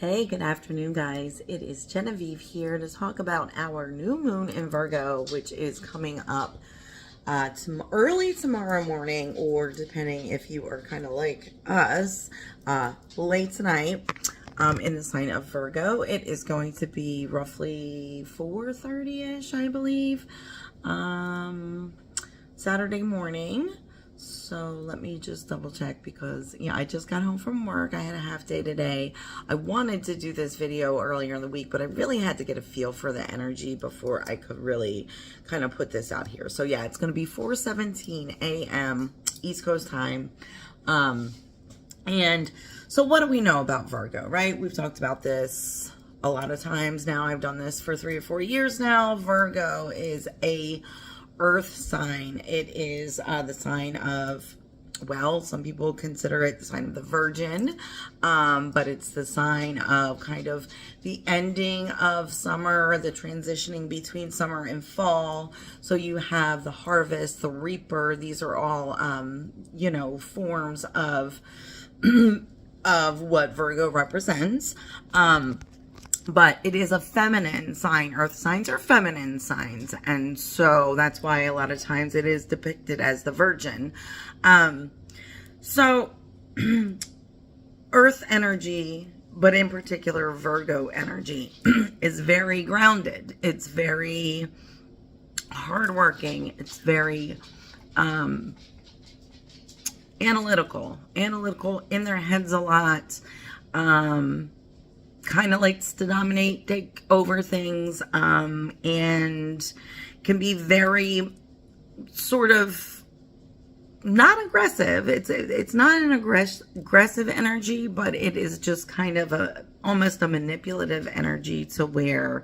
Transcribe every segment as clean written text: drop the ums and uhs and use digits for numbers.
Hey, good afternoon, guys. It is Genevieve here to talk about our new moon in Virgo, which is coming up early tomorrow morning, or depending if you are kind of like us, late tonight in the sign of Virgo. It is going to be roughly 4:30-ish, I believe, Saturday morning. So let me just double check because, I just got home from work. I had a half day today. I wanted to do this video earlier in the week, but I really had to get a feel for the energy before I could really kind of put this out here. So yeah, it's going to be 4:17 a.m. East Coast time. And so what do we know about Virgo, right? We've talked about this a lot of times now. I've done this for 3 or 4 years now. Virgo is a earth sign. It is the sign of, well, some people consider it the sign of the Virgin, but it's the sign of kind of the ending of summer, the transitioning between summer and fall. So you have the harvest, the reaper. These are all, forms of of what Virgo represents. But it is a feminine sign. Earth signs are feminine signs. And so that's why a lot of times it is depicted as the Virgin. So Earth energy, but in particular Virgo energy, is very grounded. It's very hardworking. It's very analytical in their heads a lot. Kind of likes to dominate, take over things, and can be very sort of not aggressive. It's not an aggressive energy, but it is just kind of almost a manipulative energy to where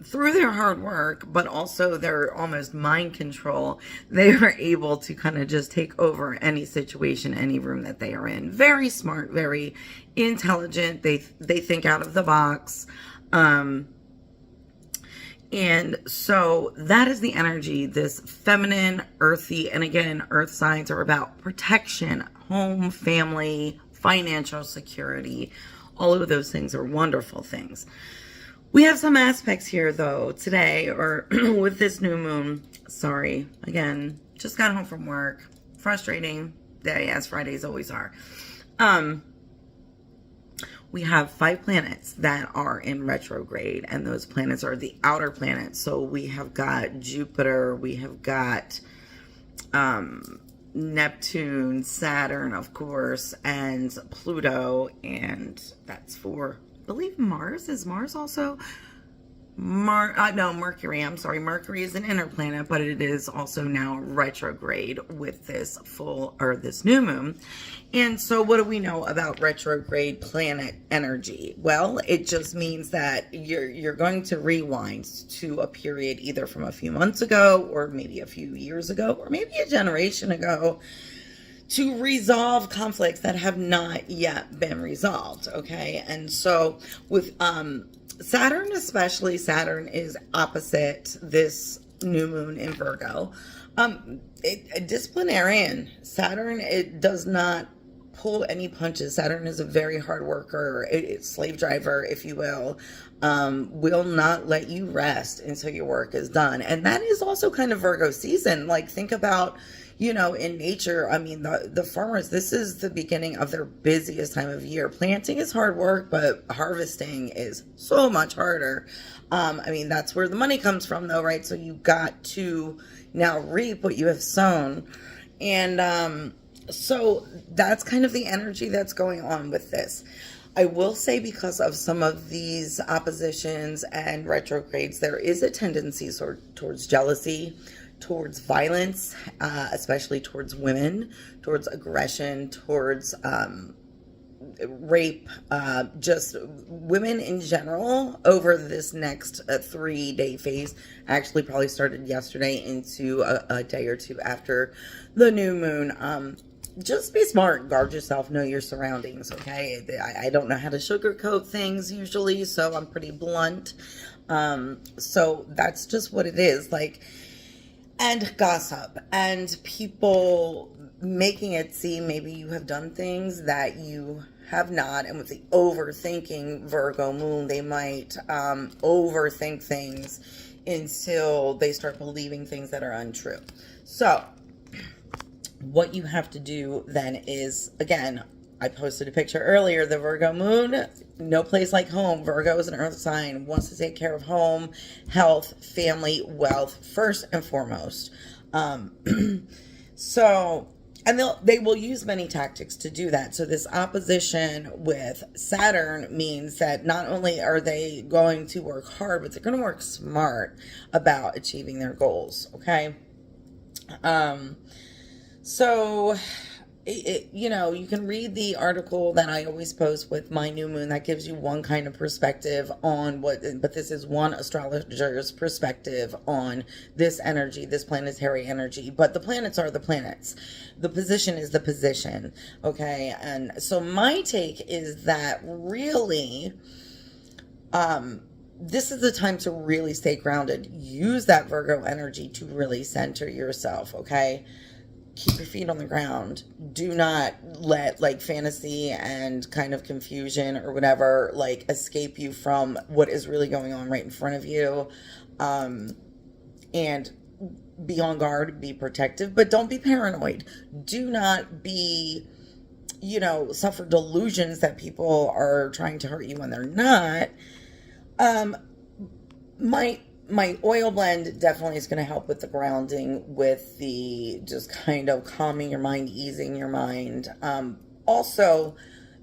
through their hard work, but also their almost mind control, they are able to kind of just take over any situation, any room that they are in. Very smart, very intelligent. They think out of the box. And so that is the energy, this feminine, earthy, and again, earth signs are about protection, home, family, financial security. All of those things are wonderful things. We have some aspects here, though, today, or with this new moon. Sorry, again, just got home from work. Frustrating day, as Fridays always are. We have 5 planets that are in retrograde, and those planets are the outer planets. So we have got Jupiter, we have got Neptune, Saturn, of course, and Pluto, and that's for, I believe, Mars. Is Mars also no, Mercury. I'm sorry. Mercury is an inner planet, but it is also now retrograde with this this new moon. And so what do we know about retrograde planet energy? Well, it just means that you're going to rewind to a period either from a few months ago, or maybe a few years ago, or maybe a generation ago, to resolve conflicts that have not yet been resolved. Okay. And so with Saturn, especially, Saturn is opposite this new moon in Virgo. Disciplinarian. Saturn, it does not pull any punches. Saturn is a very hard worker, slave driver, if you will not let you rest until your work is done. And that is also kind of Virgo season. Like, think about, in nature, I mean, the farmers, this is the beginning of their busiest time of year. Planting is hard work, but harvesting is so much harder. I mean, that's where the money comes from, though, right? So you got to now reap what you have sown. And so that's kind of the energy that's going on with this. I will say, because of some of these oppositions and retrogrades, there is a tendency towards jealousy, towards violence, especially towards women, towards aggression, towards rape, just women in general over this next 3-day phase. Actually probably started yesterday into a day or two after the new moon. Just be smart, guard yourself, know your surroundings, okay? I don't know how to sugarcoat things usually, so I'm pretty blunt. So that's just what it is. Like, and gossip and people making it seem maybe you have done things that you have not. And with the overthinking Virgo moon, they might overthink things until they start believing things that are untrue. So what you have to do then is, again, I posted a picture earlier, the Virgo moon, no place like home. Virgo is an earth sign, wants to take care of home, health, family, wealth, first and foremost. So, and they will use many tactics to do that. So this opposition with Saturn means that not only are they going to work hard, but they're going to work smart about achieving their goals. Okay. So you can read the article that I always post with my new moon that gives you one kind of perspective on but this is one astrologer's perspective on this energy, this planetary energy. But the planets are the planets. The position is the position. Okay. And so my take is that really, this is the time to really stay grounded. Use that Virgo energy to really center yourself. Okay. Keep your feet on the ground. Do not let like fantasy and kind of confusion or whatever like escape you from what is really going on right in front of you. And be on guard, be protective, but don't be paranoid. Do not be, suffer delusions that people are trying to hurt you when they're not. My oil blend definitely is going to help with the grounding, with the just kind of calming your mind, easing your mind. Also,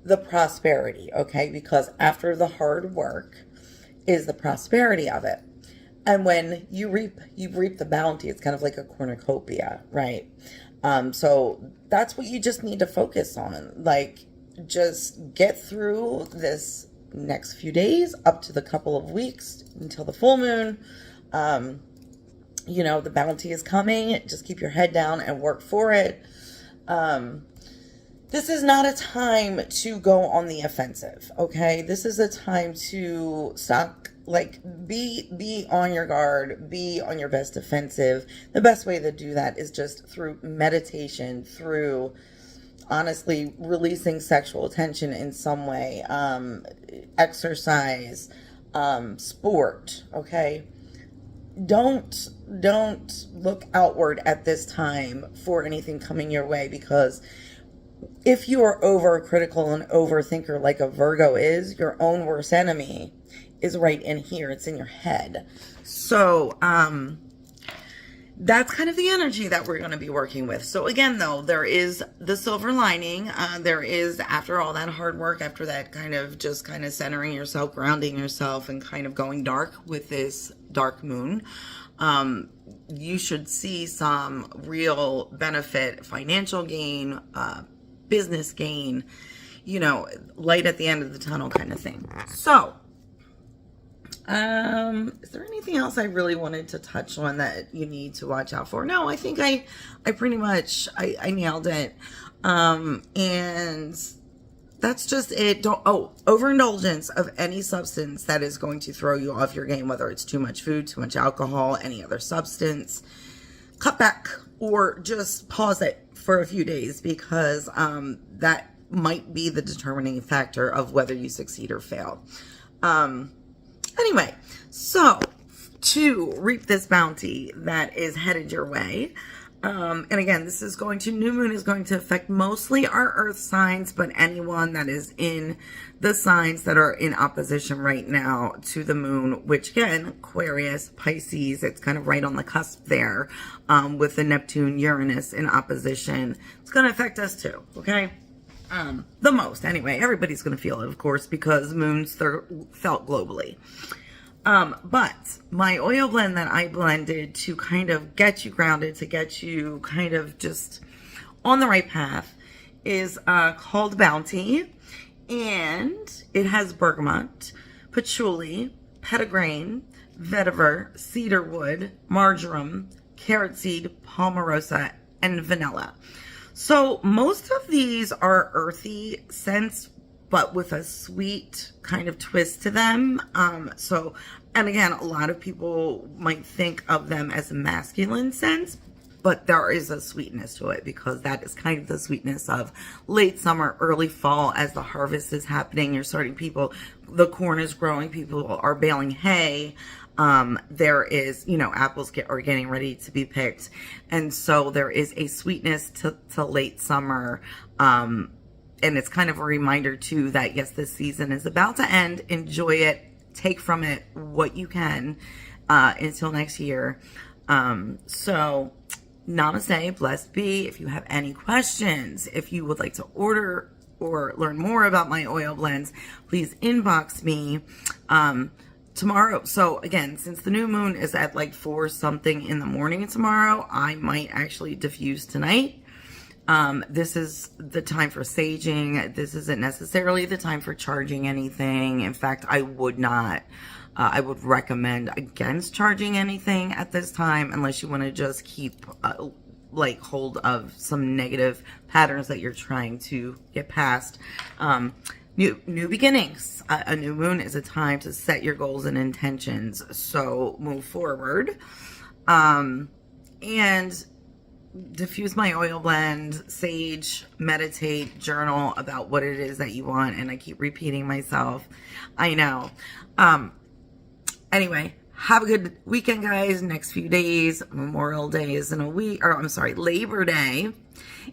the prosperity, okay? Because after the hard work is the prosperity of it. And when you reap the bounty. It's kind of like a cornucopia, right? So that's what you just need to focus on. Like, just get through this next few days up to the couple of weeks until the full moon. The bounty is coming. Just keep your head down and work for it. This is not a time to go on the offensive. Okay. This is a time to stop, be on your guard, be on your best defensive. The best way to do that is just through meditation, through honestly releasing sexual tension in some way, exercise, sport. Okay. Don't look outward at this time for anything coming your way, because if you are overcritical and overthinker like a Virgo is, your own worst enemy is right in here. It's in your head. So, that's kind of the energy that we're going to be working with. So again, though, there is the silver lining. There is, after all that hard work, after that kind of centering yourself, grounding yourself, and kind of going dark with this dark moon, you should see some real benefit, financial gain, business gain, light at the end of the tunnel kind of thing. So, is there anything else I really wanted to touch on that you need to watch out for? No, I think I pretty much, I nailed it. And that's just it. Overindulgence of any substance that is going to throw you off your game, whether it's too much food, too much alcohol, any other substance, cut back or just pause it for a few days, because, that might be the determining factor of whether you succeed or fail. Anyway, so to reap this bounty that is headed your way. And again, new moon is going to affect mostly our earth signs, but anyone that is in the signs that are in opposition right now to the moon, which again, Aquarius, Pisces, it's kind of right on the cusp there, with the Neptune, Uranus in opposition. It's going to affect us too. Okay. The most anyway. Everybody's going to feel it, of course, because moons felt globally. But my oil blend that I blended to kind of get you grounded, to get you kind of just on the right path, is called Bounty. And it has bergamot, patchouli, petitgrain, vetiver, cedarwood, marjoram, carrot seed, palmarosa, and vanilla. So most of these are earthy scents, but with a sweet kind of twist to them. And again, a lot of people might think of them as masculine scents, but there is a sweetness to it because that is kind of the sweetness of late summer, early fall. As the harvest is happening, you're starting, the corn is growing, people are baling hay. There is, apples are getting ready to be picked. And so there is a sweetness to late summer. And it's kind of a reminder too that yes, this season is about to end. Enjoy it. Take from it what you can, until next year. So namaste, blessed be. If you have any questions, if you would like to order or learn more about my oil blends, please inbox me. Tomorrow, so again, since the new moon is at like 4 something in the morning tomorrow, I might actually diffuse tonight. This is the time for saging. This isn't necessarily the time for charging anything. In fact, I would recommend against charging anything at this time unless you want to just keep hold of some negative patterns that you're trying to get past. New beginnings. A new moon is a time to set your goals and intentions. So move forward. And diffuse my oil blend, sage, meditate, journal about what it is that you want. And I keep repeating myself. I know. Anyway, have a good weekend, guys. Next few days, Memorial Day is in a week, or I'm sorry, Labor Day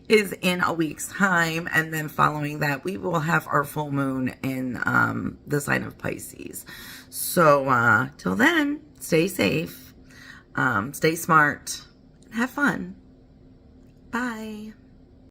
is in a week's time. And then following that, we will have our full moon in the sign of Pisces. So till then, stay safe, stay smart, and have fun. Bye.